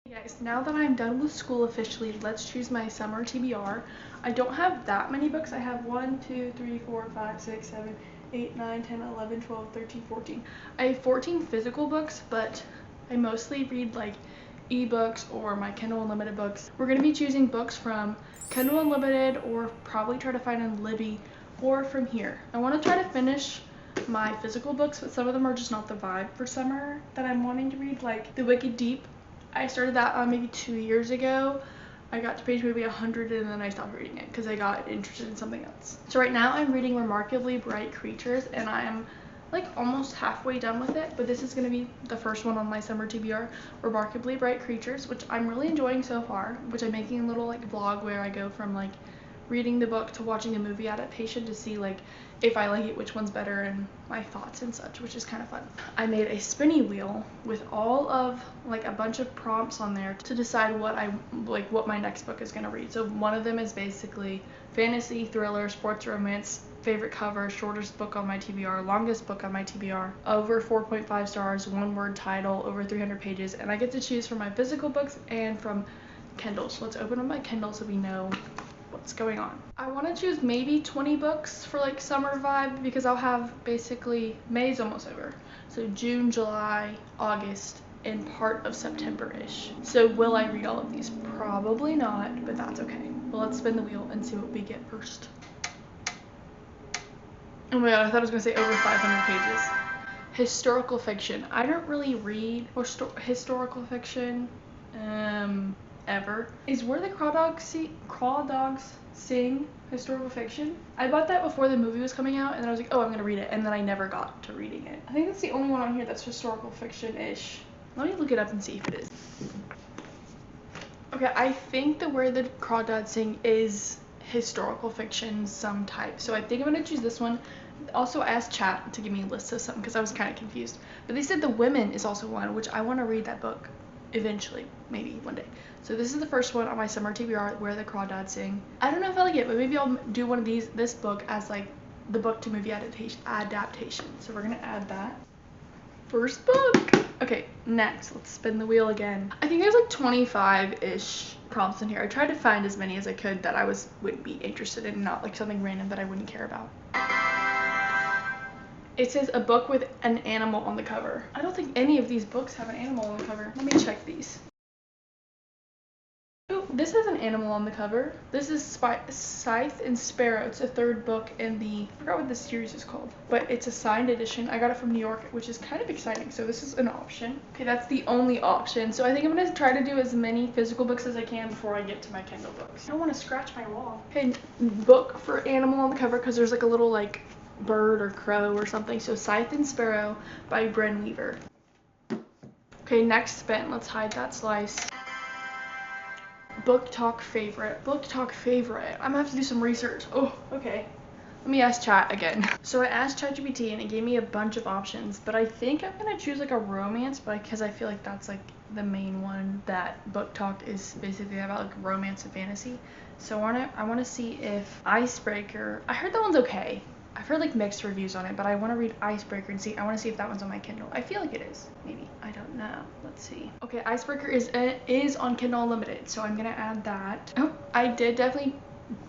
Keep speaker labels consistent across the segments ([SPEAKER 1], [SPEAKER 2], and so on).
[SPEAKER 1] Hey guys, now that I'm done with school officially, let's choose my summer TBR. I don't have that many books. I have 1, 2, 3, 4, 5, 6, 7, 8, 9, 10, 11, 12, 13, 14. I have 14 physical books, but I mostly read like ebooks or my Kindle Unlimited books. We're going to be choosing books from Kindle Unlimited or probably try to find on Libby or from here. I want to try to finish my physical books, but some of them are just not the vibe for summer that I'm wanting to read, like The Wicked Deep. I started that maybe 2 years ago. I got to page maybe 100 and then I stopped reading it because I got interested in something else. So right now I'm reading Remarkably Bright Creatures and I'm like almost halfway done with it, but this is going to be the first one on my summer TBR, Remarkably Bright Creatures, which I'm really enjoying so far, which I'm making a little like vlog where I go from like reading the book to watching a movie adaptation to see like if I like it, which one's better, and my thoughts and such, which is kind of fun. I made a spinny wheel with all of like a bunch of prompts on there to decide what my next book is going to read. So one of them is basically fantasy, thriller, sports romance, favorite cover, shortest book on my TBR, longest book on my TBR, over 4.5 stars, one word title, over 300 pages, and I get to choose from my physical books and from Kindle. So let's open up my Kindle so we know what's going on. I want to choose maybe 20 books for like summer vibe because I'll have basically May's almost over. So June, July, August, and part of September-ish. So will I read all of these? Probably not, but that's okay. Well, let's spin the wheel and see what we get first. Oh my god, I thought I was going to say over 500 pages. Historical fiction. I don't really read historical fiction ever. Is Where the Crawdads Sing historical fiction? I bought that before the movie was coming out and then I was like, oh, I'm gonna read it, and then I never got to reading it. I think that's the only one on here that's historical fiction-ish. Let me look it up and see if it is. Okay, I think the Where the Crawdads Sing is historical fiction some type, so I think I'm gonna choose this one. Also asked chat to give me a list of something because I was kind of confused, but they said The Women is also one, which I want to read that book eventually, maybe one day. So this is the first one on my summer TBR, Where the Crawdads Sing. I don't know if I like it, but maybe I'll do one of this book as like the book to movie adaptation. So we're gonna add that. First book. Okay, next, let's spin the wheel again. I think there's like 25-ish prompts in here. I tried to find as many as I could that I would be interested in, not like something random that I wouldn't care about. It says a book with an animal on the cover. I don't think any of these books have an animal on the cover. Let me check these. Oh, this has an animal on the cover. This is Scythe and Sparrow. It's the third book in I forgot what this series is called, but it's a signed edition. I got it from New York, which is kind of exciting. So this is an option. Okay, that's the only option. So I think I'm gonna try to do as many physical books as I can before I get to my Kindle books. I don't want to scratch my wall. Okay, book for animal on the cover because there's like a little like bird or crow or something. So Scythe and Sparrow by Bren Weaver. Okay, next spin. Let's hide that slice. Book talk favorite. Book talk favorite. I'm gonna have to do some research. Oh, okay. Let me ask chat again. So I asked ChatGPT and it gave me a bunch of options, but I think I'm gonna choose like a romance, because I feel like that's like the main one that Book Talk is basically about, like romance and fantasy. So I wanna see if Icebreaker. I heard that one's okay. I've heard like mixed reviews on it, but I want to read Icebreaker and I want to see if that one's on my Kindle. I feel like it is. Maybe. I don't know. Let's see. Okay, Icebreaker is on Kindle Unlimited, so I'm gonna add that. Oh, I did definitely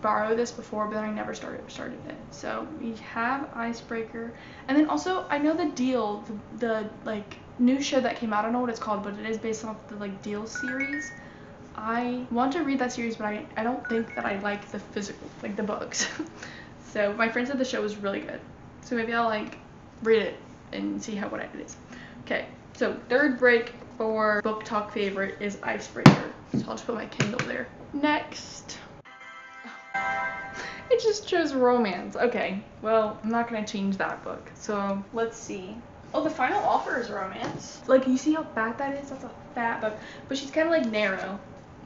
[SPEAKER 1] borrow this before, but then I never started it. So we have Icebreaker, and then also I know The Deal, the like new show that came out. I don't know what it's called, but it is based off the like Deal series. I want to read that series, but I don't think that I like the physical, like the books. So my friend said the show was really good. So maybe I'll like read it and see what it is. Okay, so third break for Book Talk favorite is Icebreaker. So I'll just put my Kindle there. Next. It just chose romance. Okay, well, I'm not gonna change that book. So let's see. Oh, The Final Offer is romance. Like, you see how fat that is? That's a fat book. But she's kind of like narrow.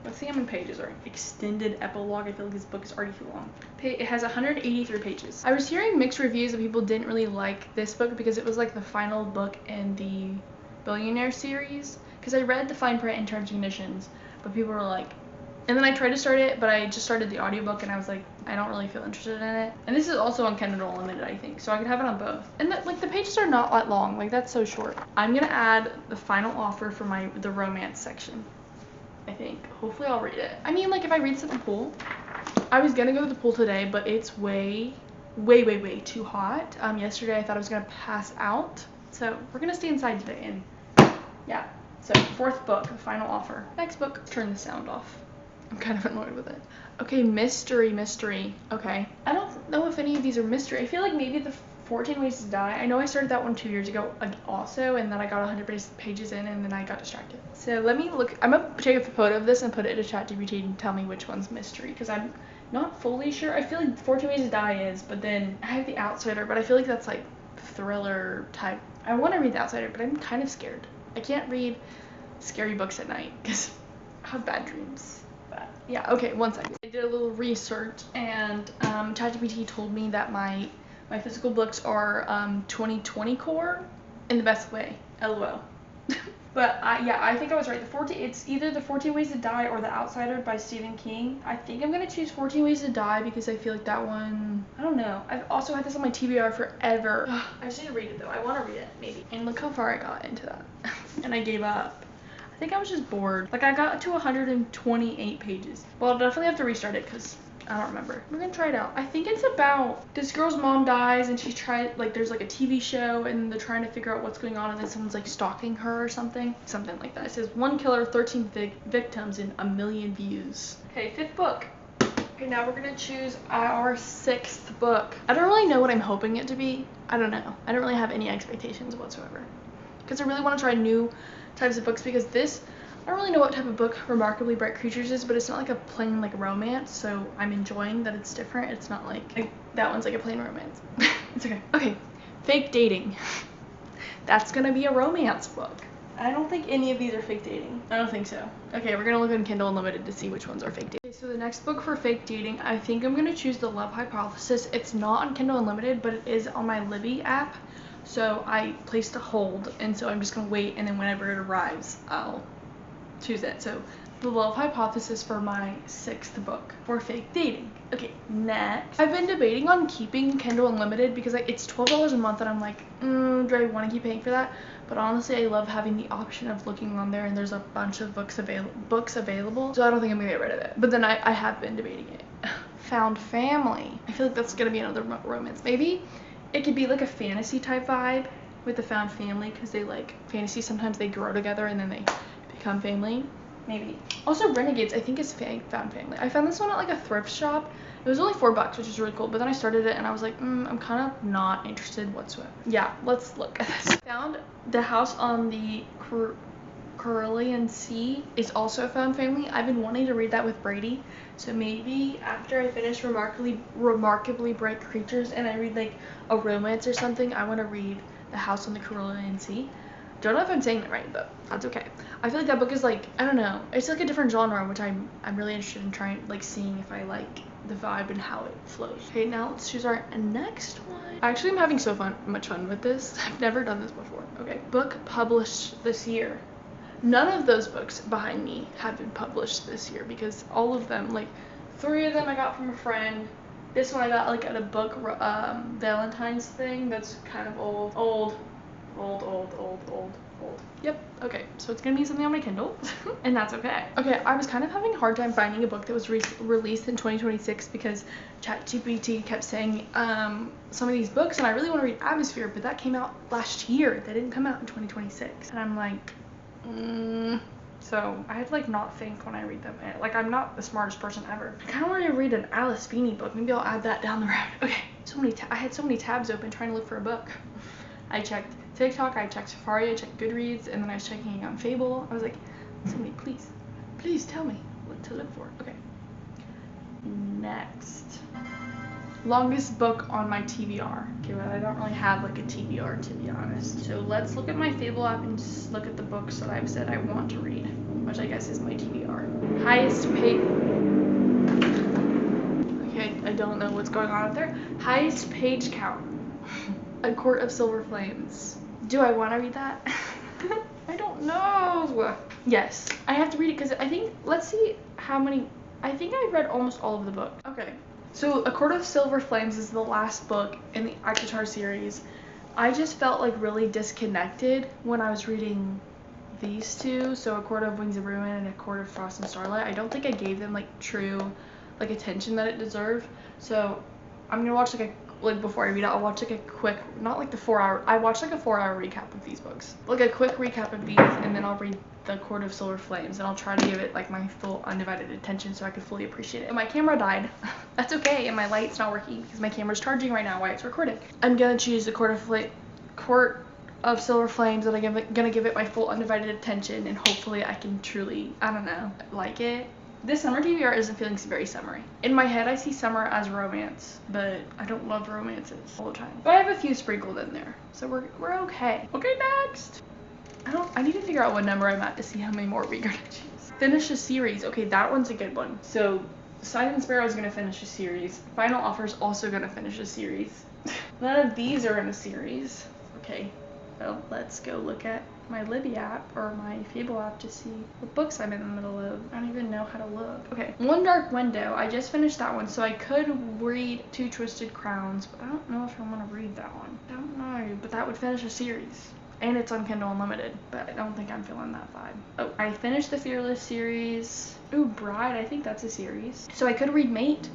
[SPEAKER 1] Let's see how many pages are. Extended epilogue. I feel like this book is already too long. It has 183 pages. I was hearing mixed reviews that people didn't really like this book because it was like the final book in the Billionaire series. Because I read the fine print and terms and conditions, but people were like, and then I tried to start it, but I just started the audiobook and I was like, I don't really feel interested in it. And this is also on Kindle Unlimited, I think, so I could have it on both. And like the pages are not that long, like that's so short. I'm gonna add The Final Offer for the romance section. I think. Hopefully I'll read it. I mean, like, if I read this at the pool, I was gonna go to the pool today, but it's way too hot. Yesterday I thought I was gonna pass out, so we're gonna stay inside today. And yeah, so 4th book, Final Offer. Next book. Turn the sound off. I'm kind of annoyed with it. Okay, mystery. Okay, I don't know if any of these are mystery. I feel like maybe the 14 Ways to Die. I know I started that one 2 years ago also, and then I got 100 pages in, and then I got distracted. So let me look. I'm gonna take a photo of this and put it into ChatGPT and tell me which one's mystery, because I'm not fully sure. I feel like 14 Ways to Die is, but then I have The Outsider, but I feel like that's like thriller type. I want to read The Outsider, but I'm kind of scared. I can't read scary books at night because I have bad dreams. But yeah, okay, 1 second. I did a little research, and ChatGPT told me that my physical books are 2020 core in the best way. LOL. But yeah, I think I was right. It's either The 14 Ways to Die or The Outsider by Stephen King. I think I'm gonna choose 14 Ways to Die because I feel like that one, I don't know. I've also had this on my TBR forever. I just need to read it though. I want to read it, maybe. And look how far I got into that. And I gave up. I think I was just bored. Like, I got to 128 pages. Well, I'll definitely have to restart it because I don't remember. We're gonna try it out. I think it's about this girl's mom dies, and she's trying, like, there's like a TV show, and they're trying to figure out what's going on, and then someone's like stalking her or something like that. It says 1 killer, 13 victims, and 1 million views. Okay, 5th book. Okay, now we're gonna choose our 6th book. I don't really know what I'm hoping it to be. I don't know. I don't really have any expectations whatsoever, because I really want to try new types of books, because this, I don't really know what type of book Remarkably Bright Creatures is, but it's not like a plain like romance, so I'm enjoying that it's different. It's not like that one's like a plain romance. It's okay. Okay, Fake Dating. That's gonna be a romance book. I don't think any of these are fake dating. I don't think so. Okay, we're gonna look on Kindle Unlimited to see which ones are fake dating. Okay, so the next book for fake dating, I think I'm gonna choose The Love Hypothesis. It's not on Kindle Unlimited, but it is on my Libby app. So I placed a hold, and so I'm just gonna wait, and then whenever it arrives, I'll choose it. So The Love Hypothesis for my 6th book for fake dating. Okay, next. I've been debating on keeping Kindle Unlimited because it's $12 a month, and I'm like, do I want to keep paying for that? But honestly, I love having the option of looking on there, and there's a bunch of books available, so I don't think I'm gonna get rid of it. But then I have been debating it. Found Family. I feel like that's gonna be another romance. Maybe it could be like a fantasy type vibe with the found family, because they like fantasy, sometimes they grow together and then they become family. Maybe. Also, Renegades, I think is found family. I found this one at like a thrift shop. It was only $4, which is really cool, but then I started it and I was like, I'm kind of not interested whatsoever. Yeah, let's look at this. Found The House on the Carolean Sea is also a found family. I've been wanting to read that with Brady, so maybe after I finish Remarkably Bright Creatures and I read like a romance or something, I want to read The House on the Carolean Sea. Don't know if I'm saying that right, but that's okay. I feel like that book is like, I don't know, it's like a different genre, which I'm really interested in trying, like, seeing if I like the vibe and how it flows. Okay, now let's choose our next one. Actually, I'm having so much fun with this. I've never done this before. Okay, book published this year. None of those books behind me have been published this year, because all of them, like 3 of them I got from a friend. This one I got like at a book Valentine's thing that's kind of old. Yep, okay, so it's gonna be something on my Kindle, and that's okay. Okay, I was kind of having a hard time finding a book that was released in 2026 because ChatGPT kept saying some of these books, and I really want to read Atmosphere, but that came out last year. That didn't come out in 2026, and I'm like, so I had to like not think when I read them. Like, I'm not the smartest person ever. I kind of want to read an Alice Feeney book. Maybe I'll add that down the road. Okay, I had so many tabs open trying to look for a book. I checked TikTok, I checked Safari, I checked Goodreads, and then I was checking on Fable. I was like, somebody please tell me what to look for. Okay. Next. Longest book on my TBR. Okay, well, I don't really have like a TBR, to be honest. So let's look at my Fable app and just look at the books that I've said I want to read, which I guess is my TBR. Highest paid. Okay, I don't know what's going on out there. Highest page count. A Court of Silver Flames. Do I want to read that? I don't know. Yes, I have to read it because I think, let's see how many, I think I read almost all of the book. Okay, so A Court of Silver Flames is the last book in the ACOTAR series. I just felt like really disconnected when I was reading these two, so A Court of Wings of Ruin and A Court of Frost and Starlight. I don't think I gave them like true like attention that it deserved. So I'm gonna watch like before I read it, I'll watch like a quick, not like the 4 hour, I watched like a 4 hour recap of these books. Like a quick recap of these, and then I'll read The Court of Silver Flames, and I'll try to give it like my full undivided attention so I could fully appreciate it. And my camera died. That's okay, and my light's not working because my camera's charging right now while it's recording. I'm gonna choose The Court of Silver Flames, and I'm gonna give it my full undivided attention, and hopefully I can truly, I don't know, like it. This summer TBR isn't feeling very summery. In my head, I see summer as romance, but I don't love romances all the time. But I have a few sprinkled in there, so we're okay. Okay, next. I need to figure out what number I'm at to see how many more we're gonna choose. Finish a series. Okay, that one's a good one. So, Silent Sparrow is gonna finish a series. Final Offer's also gonna finish a series. None of these are in a series. Okay, well, let's go look at my Libby app or my Fable app to see what books I'm in the middle of. I don't even know how to look. Okay, One Dark Window. I just finished that one, so I could read Two Twisted Crowns, but I don't know if I want to read that one. I don't know, but that would finish a series. And it's on Kindle Unlimited, but I don't think I'm feeling that vibe. Oh, I finished the Fearless series. Ooh, Bride, I think that's a series. So I could read Mate.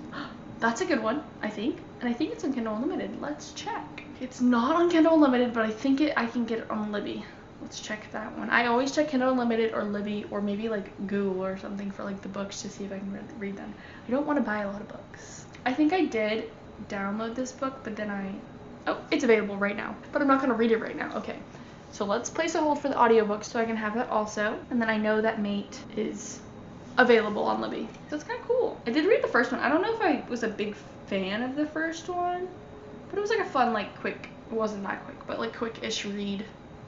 [SPEAKER 1] That's a good one, I think. And I think it's on Kindle Unlimited. Let's check. It's not on Kindle Unlimited, but I think I can get it on Libby. Let's check that one. I always check Kindle Unlimited or Libby or maybe like Google or something for like the books to see if I can read them. I don't want to buy a lot of books. I think I did download this book, but then oh, it's available right now, but I'm not going to read it right now. Okay, so let's place a hold for the audiobook so I can have that also. And then I know that Mate is available on Libby. So it's kind of cool. I did read the first one. I don't know if I was a big fan of the first one, but it was like a fun, like quick, it wasn't that quick, but like quick-ish read.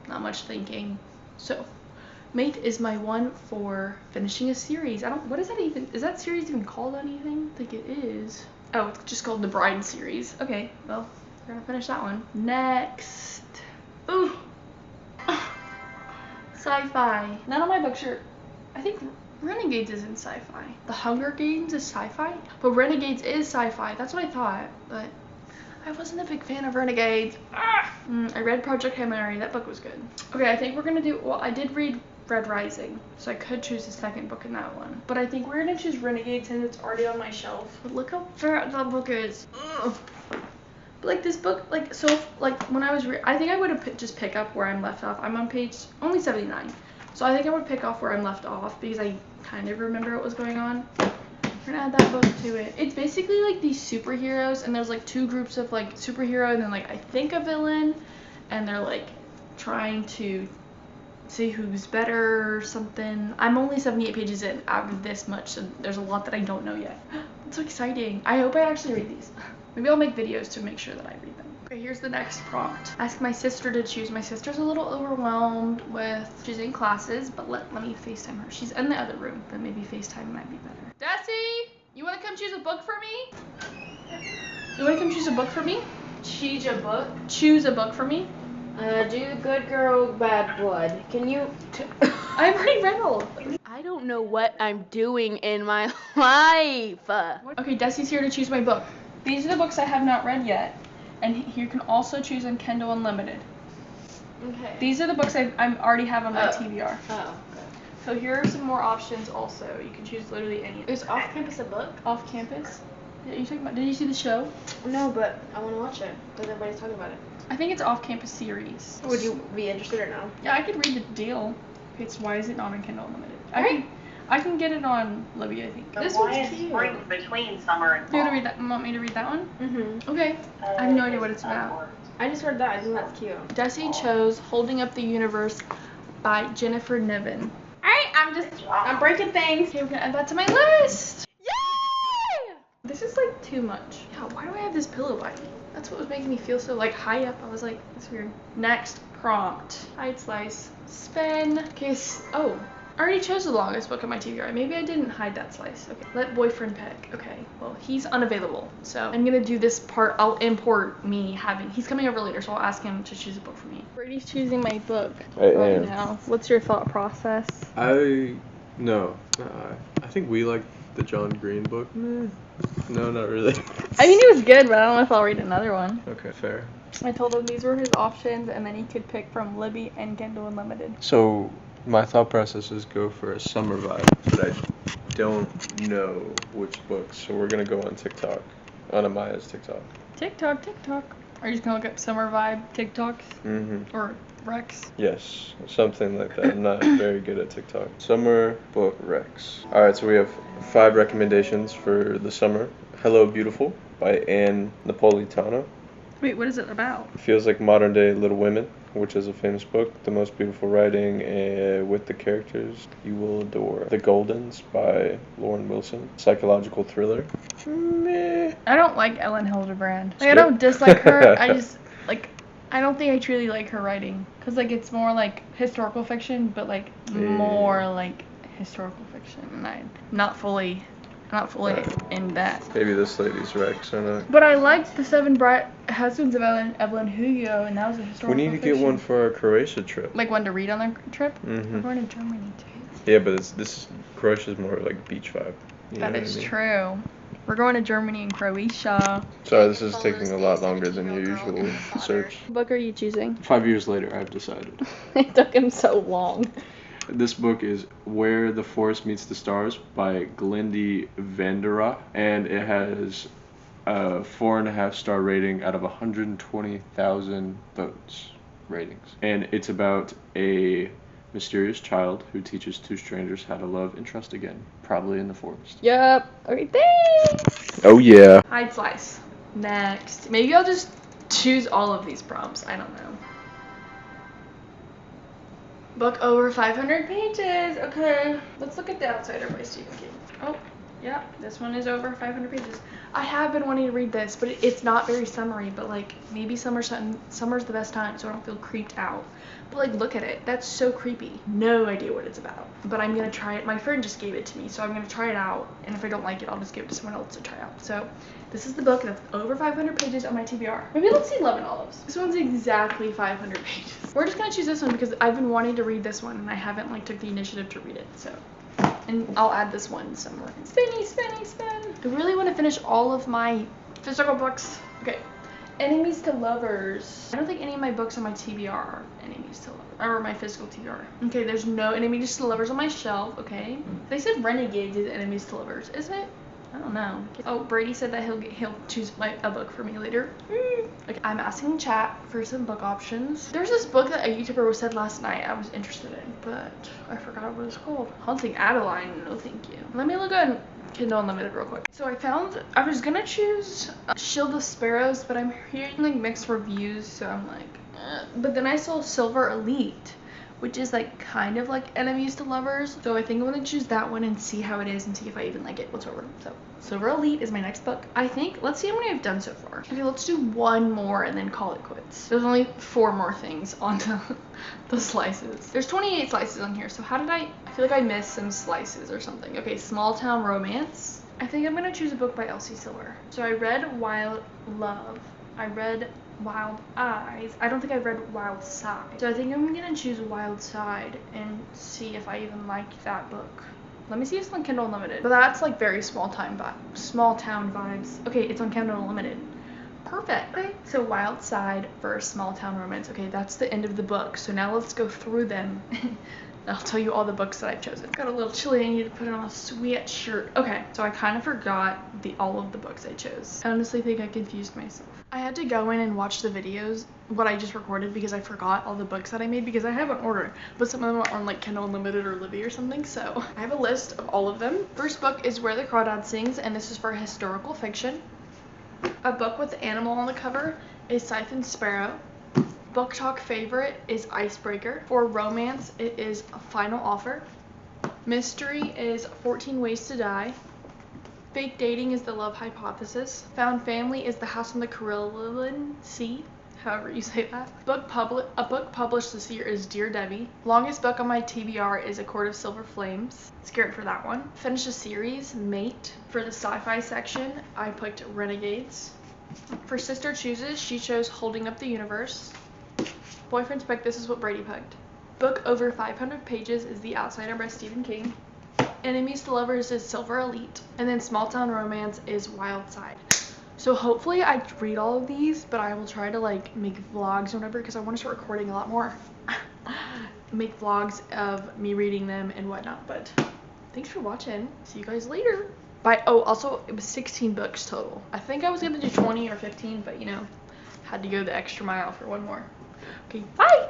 [SPEAKER 1] Not much thinking. So, Mate is my one for finishing a series. What is that even? Is that series even called anything? I think it is. Oh, it's just called the Bride series. Okay, well, we're gonna finish that one. Next. Ooh. Sci-fi. None of my books are, I think Renegades is in sci-fi. The Hunger Games is sci-fi, but Renegades is sci-fi. That's what I thought, but I wasn't a big fan of Renegades. I read Project Hail Mary. That book was good. Okay, I think we're gonna do, well, I did read Red Rising, so I could choose the second book in that one. But I think we're gonna choose Renegades since it's already on my shelf. But look how fat that book is. Ugh. But like this book, like, so, like, when I was, I think I would have just pick up where I'm left off. I'm on page only 79. So I think I would pick off where I'm left off because I kind of remember what was going on. We're gonna add that book to it. It's basically like these superheroes, and there's like two groups of like superhero and then like I think a villain, and they're like trying to see who's better or something. I'm only 78 pages in out of this much, so there's a lot that I don't know yet. It's so exciting. I hope I actually read these. Maybe I'll make videos to make sure that I read them. Okay, here's the next prompt. Ask my sister to choose. My sister's a little overwhelmed with choosing classes, but let me FaceTime her. She's in the other room, but maybe FaceTime might be better. Desi, you want to come choose a book for me? You want to come choose a book for me?
[SPEAKER 2] Choose a book?
[SPEAKER 1] Choose a book for me?
[SPEAKER 2] Do Good Girl, Bad Blood. Can you...
[SPEAKER 1] I've already read all of them.
[SPEAKER 2] I don't know what I'm doing in my life.
[SPEAKER 1] Okay, Desi's here to choose my book. These are the books I have not read yet, and you can also choose on Kindle Unlimited.
[SPEAKER 2] Okay.
[SPEAKER 1] These are the books I already have on my TBR.
[SPEAKER 2] Oh, okay.
[SPEAKER 1] So here are some more options also. You can choose literally any.
[SPEAKER 2] Is Off Campus a book?
[SPEAKER 1] Off Campus? Yeah, you talking about? Did you see the show?
[SPEAKER 2] No, but I want to watch it because everybody's talking about it.
[SPEAKER 1] I think it's Off Campus series.
[SPEAKER 2] Would you be interested or no?
[SPEAKER 1] Yeah, I could read the deal. Okay, so why is it not on Kindle Unlimited?
[SPEAKER 2] Right.
[SPEAKER 1] I can get it on Libby, I think.
[SPEAKER 3] This one's cute. Springs between summer and fall.
[SPEAKER 1] You want to read that? Want me to read that one?
[SPEAKER 2] Mm-hmm.
[SPEAKER 1] Okay. I have no idea what it's about.
[SPEAKER 2] I just read that. I think that's cute.
[SPEAKER 1] Desi chose Holding Up the Universe by Jennifer Niven.
[SPEAKER 2] Alright, I'm breaking things.
[SPEAKER 1] Okay, we're gonna add that to my list. Yay! This is like too much. Yeah, why do I have this pillow by me? That's what was making me feel so like high up. I was like, that's weird. Next prompt. Hide slice. Spin. Okay, oh. I already chose the longest book on my TBR. Maybe I didn't hide that slice. Okay. Let boyfriend pick. Okay. Well, he's unavailable. So I'm gonna do this part. I'll import he's coming over later, so I'll ask him to choose a book for me. Brady's choosing my book right now. What's your thought process?
[SPEAKER 4] I think we like the John Green book. No, not really.
[SPEAKER 1] I mean, it was good, but I don't know if I'll read another one.
[SPEAKER 4] Okay, fair.
[SPEAKER 1] I told him these were his options, and then he could pick from Libby and Kindle Unlimited.
[SPEAKER 4] So, My thought process is go for a summer vibe, but I don't know which books, so we're gonna go on TikTok, on Amaya's TikTok.
[SPEAKER 1] TikTok. Are you just gonna look up summer vibe TikToks?
[SPEAKER 4] Mm-hmm.
[SPEAKER 1] Or Rex?
[SPEAKER 4] Yes, something like that. I'm not very good at TikTok. Summer book Rex. Alright, so we have 5 recommendations for the summer. Hello Beautiful by Anne Napolitano.
[SPEAKER 1] Wait, what is it about?
[SPEAKER 4] It feels like modern day Little Women, which is a famous book. The most beautiful writing with the characters you will adore. The Goldens by Lauren Wilson. Psychological thriller. Meh.
[SPEAKER 1] I don't like Ellen Hildebrand. Like, I
[SPEAKER 4] Skip.
[SPEAKER 1] don't dislike her. I just I don't think I truly like her writing, cause like it's more like historical fiction, but like more like historical fiction, and I'm not fully in that.
[SPEAKER 4] Maybe this lady's Rex or not.
[SPEAKER 1] But I liked The Seven Bright Husbands of Evelyn Hugo, and that was a historical
[SPEAKER 4] We need to
[SPEAKER 1] fiction.
[SPEAKER 4] get one for our Croatia trip.
[SPEAKER 1] Like one to read on the trip.
[SPEAKER 4] Mm-hmm.
[SPEAKER 1] We're going to Germany too.
[SPEAKER 4] Yeah, but Croatia's more like beach vibe. You know
[SPEAKER 1] That
[SPEAKER 4] what
[SPEAKER 1] is
[SPEAKER 4] I mean?
[SPEAKER 1] true. We're going to Germany and Croatia.
[SPEAKER 4] Sorry, this is taking a lot longer than your usual search.
[SPEAKER 2] What book are you choosing?
[SPEAKER 4] 5 years later, I've decided.
[SPEAKER 2] It took him so long.
[SPEAKER 4] This book is Where the Forest Meets the Stars by Glendy Vandera, and it has a 4.5 star rating out of 120,000 votes ratings. And it's about a mysterious child who teaches 2 strangers how to love and trust again, probably in the forest.
[SPEAKER 2] Yup. Okay, thanks.
[SPEAKER 4] Oh yeah.
[SPEAKER 1] Hide Slice. Next. Maybe I'll just choose all of these prompts. I don't know. Book over 500 pages. Okay. Let's look at The Outsider by Stephen King. Oh, yeah. This one is over 500 pages. I have been wanting to read this, but it's not very summery. But like maybe summer's the best time, so I don't feel creeped out. But like look at it. That's so creepy. No idea what it's about. But I'm gonna try it. My friend just gave it to me, so I'm gonna try it out. And if I don't like it, I'll just give it to someone else to try out. So this is the book that's over 500 pages on my TBR. Maybe let's see Love and Olives. This one's exactly 500 pages. We're just gonna choose this one because I've been wanting to read this one and I haven't like took the initiative to read it. So, and I'll add this one somewhere. Spinny, spinny, spin. I really want to finish all of my physical books. Okay. Enemies to Lovers. I don't think any of my books on my TBR are enemies to lovers, or my physical TBR. Okay, there's no enemies to lovers on my shelf. Okay. They said Renegades is enemies to lovers, isn't it? I don't know. Oh, Brady said that he'll choose a book for me later. Okay, I'm asking chat for some book options. There's this book that a YouTuber said last night I was interested in, but I forgot what it's called. Haunting Adeline. No, thank you. Let me look on Kindle Unlimited real quick. So I was gonna choose Shield of Sparrows, but I'm hearing like mixed reviews, so I'm like, But then I saw Silver Elite, which is like kind of like enemies to lovers. So I think I'm gonna choose that one and see how it is and see if I even like it whatsoever. So Silver Elite is my next book. I think, let's see how many I've done so far. Okay, let's do one more and then call it quits. There's only 4 more things on the slices. There's 28 slices on here, so how did I feel like I missed some slices or something. Okay, Small Town Romance. I think I'm gonna choose a book by Elsie Silver. So I read Wild Love. I read Wild Eyes. I don't think I've read Wild Side. So I think I'm gonna choose Wild Side and see if I even like that book. Let me see if it's on Kindle Unlimited. But that's like very small town vibes. Okay, it's on Kindle Unlimited. Perfect. Okay, so Wild Side versus Small Town Romance. Okay, that's the end of the book. So now let's go through them. I'll tell you all the books that I've chosen. Got a little chilly. I need to put on a sweatshirt. Okay, so I kind of forgot all of the books I chose. I honestly think I confused myself. I had to go in and watch the videos, what I just recorded, because I forgot all the books that I made because I have an order, but some of them are on like Kindle Unlimited or Libby or something, so I have a list of all of them. First book is Where the Crawdad Sings, and this is for historical fiction. A book with the animal on the cover is Siphon Sparrow. Book talk favorite is Icebreaker. For romance, it is Final Offer. Mystery is 14 Ways to Die. Fake dating is The Love Hypothesis. Found family is The House on the Carillion Sea, however you say that. A book published this year is Dear Debbie. Longest book on my TBR is A Court of Silver Flames. Scared for that one. Finished a series, Mate. For the sci-fi section, I picked Renegades. For Sister Chooses, she chose Holding Up the Universe. Boyfriend's pick, this is what Brady picked. Book over 500 pages is The Outsider by Stephen King. Enemies to Lovers is Silver Elite. And then Small Town Romance is Wild Side. So hopefully I read all of these, but I will try to like make vlogs or whatever because I want to start recording a lot more. make vlogs of me reading them and whatnot. But thanks for watching. See you guys later. Bye. Oh, also, it was 16 books total. I think I was gonna do 20 or 15, but you know, had to go the extra mile for one more. Okay, bye.